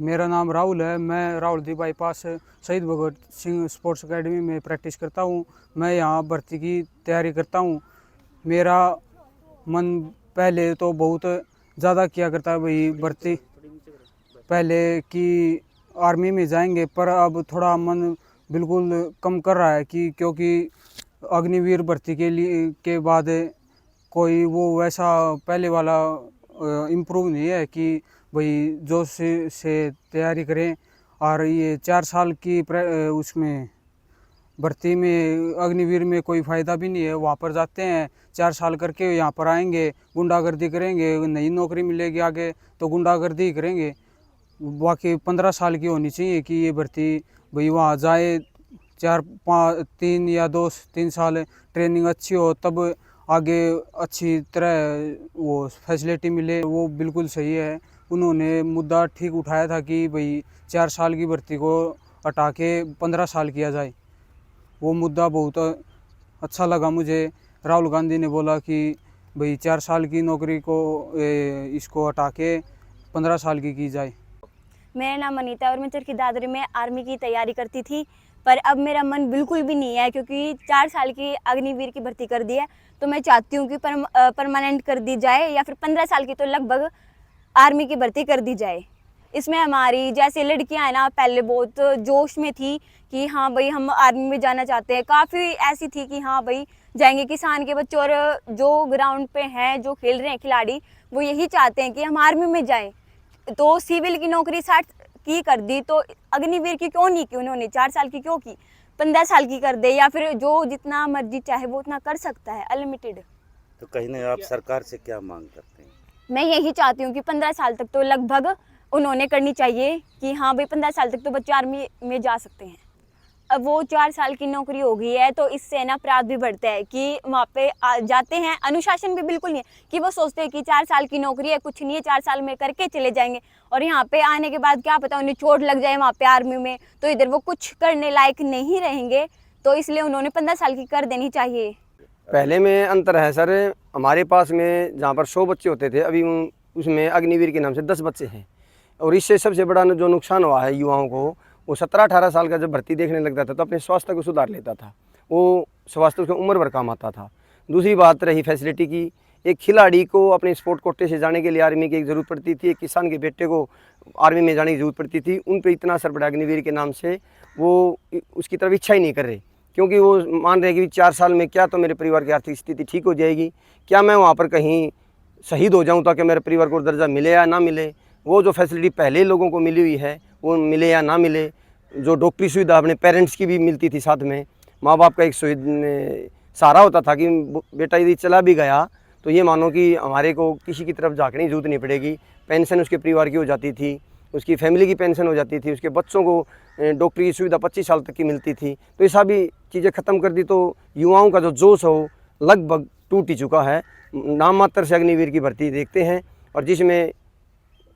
मेरा नाम राहुल है। मैं राहुल बाईपास शहीद भगत सिंह स्पोर्ट्स एकेडमी में प्रैक्टिस करता हूँ। मैं यहाँ भर्ती की तैयारी करता हूँ। मेरा मन पहले तो बहुत ज़्यादा किया करता है भाई भर्ती, पहले कि आर्मी में जाएंगे, पर अब थोड़ा मन बिल्कुल कम कर रहा है कि क्योंकि अग्निवीर भर्ती के बाद कोई वो वैसा पहले वाला इम्प्रूव नहीं है कि भाई जोश से तैयारी करें। और ये 4 साल की उसमें भर्ती में अग्निवीर में कोई फ़ायदा भी नहीं है। वहाँ पर जाते हैं 4 साल करके यहाँ पर आएंगे, गुंडागर्दी करेंगे, नई नौकरी मिलेगी आगे तो गुंडागर्दी ही करेंगे। बाकी 15 साल की होनी चाहिए कि ये भर्ती भाई वहाँ जाए, 3 या 2-3 साल ट्रेनिंग अच्छी हो तब आगे अच्छी तरह वो फैसिलिटी मिले। वो बिल्कुल सही है। उन्होंने मुद्दा ठीक उठाया था कि भाई 4 साल की भर्ती को हटा के 15 साल किया जाए। वो मुद्दा बहुत अच्छा लगा मुझे। राहुल गांधी ने बोला कि भाई 4 साल की नौकरी को इसको हटा के 15 साल की जाए। मेरा नाम अनीता है और मैं चरखी दादरी में आर्मी की तैयारी करती थी, पर अब मेरा मन बिल्कुल भी नहीं है क्योंकि 4 साल की अग्निवीर की भर्ती कर दी है। तो मैं चाहती हूँ कि परमानेंट कर दी जाए या फिर 15 साल की तो लगभग आर्मी की भर्ती कर दी जाए। इसमें हमारी जैसे लड़कियां हैं ना, पहले बहुत जोश में थी कि हाँ भाई हम आर्मी में जाना चाहते हैं। काफ़ी ऐसी थी कि हाँ भाई जाएंगे। किसान के बच्चे और जो ग्राउंड पे हैं, जो खेल रहे हैं खिलाड़ी, वो यही चाहते हैं कि हम आर्मी में जाएं। तो सिविल की नौकरी 60 की कर दी, तो अग्निवीर की क्यों नहीं की उन्होंने? 4 साल की क्यों की? 15 साल की कर दे, या फिर जो जितना मर्जी चाहे वो उतना कर सकता है, अनलिमिटेड। तो कहीं ना आप सरकार से क्या मांग करते हैं? मैं यही चाहती हूँ कि 15 साल तक तो लगभग उन्होंने करनी चाहिए कि हाँ भाई 15 साल तक तो बच्चे आर्मी में जा सकते हैं। अब वो 4 साल की नौकरी हो गई है तो इससे ना अपराध भी बढ़ता है कि वहाँ पे जाते हैं, अनुशासन भी बिल्कुल नहीं है कि वो सोचते हैं कि 4 साल की नौकरी है, कुछ नहीं है, 4 साल में करके चले जाएंगे। और यहाँ पे आने के बाद क्या पता उन्हें चोट लग जाए वहाँ पे आर्मी में, तो इधर वो कुछ करने लायक नहीं रहेंगे। तो इसलिए उन्होंने 15 साल की कर देनी चाहिए। पहले में अंतर है सर। हमारे पास में जहाँ पर 100 बच्चे होते थे, अभी उसमें अग्निवीर के नाम से 10 बच्चे हैं। और इससे सबसे बड़ा जो नुकसान हुआ है युवाओं को, वो 17-18 साल का जब भर्ती देखने लगता था तो अपने स्वास्थ्य को सुधार लेता था। वो स्वास्थ्य उसको उम्र भर काम आता था। दूसरी बात रही फैसिलिटी की। एक खिलाड़ी को अपने स्पोर्ट कोटे से जाने के लिए आर्मी की एक ज़रूरत पड़ती थी, एक किसान के बेटे को आर्मी में जाने की ज़रूरत पड़ती थी। उन पर इतना असर पड़ा अग्निवीर के नाम से, वो उसकी तरफ इच्छा ही नहीं कर रहे, क्योंकि वो मान रहे कि 4 साल में क्या तो मेरे परिवार की आर्थिक स्थिति ठीक हो जाएगी, क्या मैं वहाँ पर कहीं शहीद हो जाऊँ ताकि मेरे परिवार को दर्जा मिले या ना मिले। वो जो फैसिलिटी पहले लोगों को मिली हुई है वो मिले या ना मिले, जो डॉक्टरी सुविधा अपने पेरेंट्स की भी मिलती थी, साथ में माँ बाप का एक सहारा होता था कि बेटा यदि चला भी गया तो ये मानो कि हमारे को किसी की तरफ झाँकने की जरूरत नहीं पड़ेगी। पेंशन उसके परिवार की हो जाती थी, उसकी फैमिली की पेंशन हो जाती थी, उसके बच्चों को डॉक्टरी की सुविधा 25 साल तक की मिलती थी। तो ये सभी चीज़ें ख़त्म कर दी तो युवाओं का जो जोश हो लगभग टूट ही चुका है। नाम मात्र से अग्निवीर की भर्ती देखते हैं, और जिसमें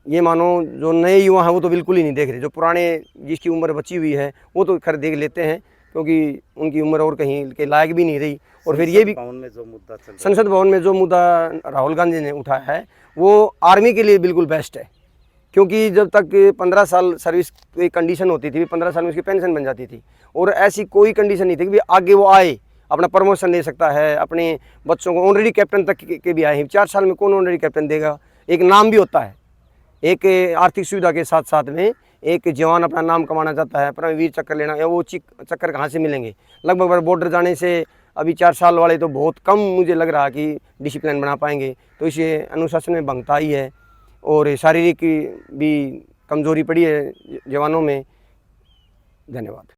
ये मानो जो नए युवा हैं वो तो बिल्कुल ही नहीं देख रहे। जो पुराने जिसकी उम्र बची हुई है वो तो खैर देख लेते हैं, क्योंकि उनकी उम्र और कहीं के लायक भी नहीं रही। और फिर ये भी संसद भवन में जो मुद्दा राहुल गांधी ने उठाया है वो आर्मी के लिए बिल्कुल बेस्ट है, क्योंकि जब तक 15 साल सर्विस की कंडीशन होती थी, 15 साल में उसकी पेंशन बन जाती थी, और ऐसी कोई कंडीशन नहीं थी कि आगे वो आए, अपना प्रमोशन ले सकता है, अपने बच्चों को ऑनरेडी कैप्टन तक के भी आए हैं। 4 साल में कौन ऑनरेडी कैप्टन देगा? एक नाम भी होता है, एक आर्थिक सुविधा के साथ साथ में एक जवान अपना नाम कमाना चाहता है, अपना वीर चक्कर लेना, या वो चक्कर कहाँ से मिलेंगे? लगभग बॉर्डर जाने से अभी 4 साल वाले तो बहुत कम मुझे लग रहा कि डिसिप्लिन बना पाएंगे। तो इसे अनुशासन में भंगता ही है, और शारीरिक भी कमज़ोरी पड़ी है जवानों में। धन्यवाद।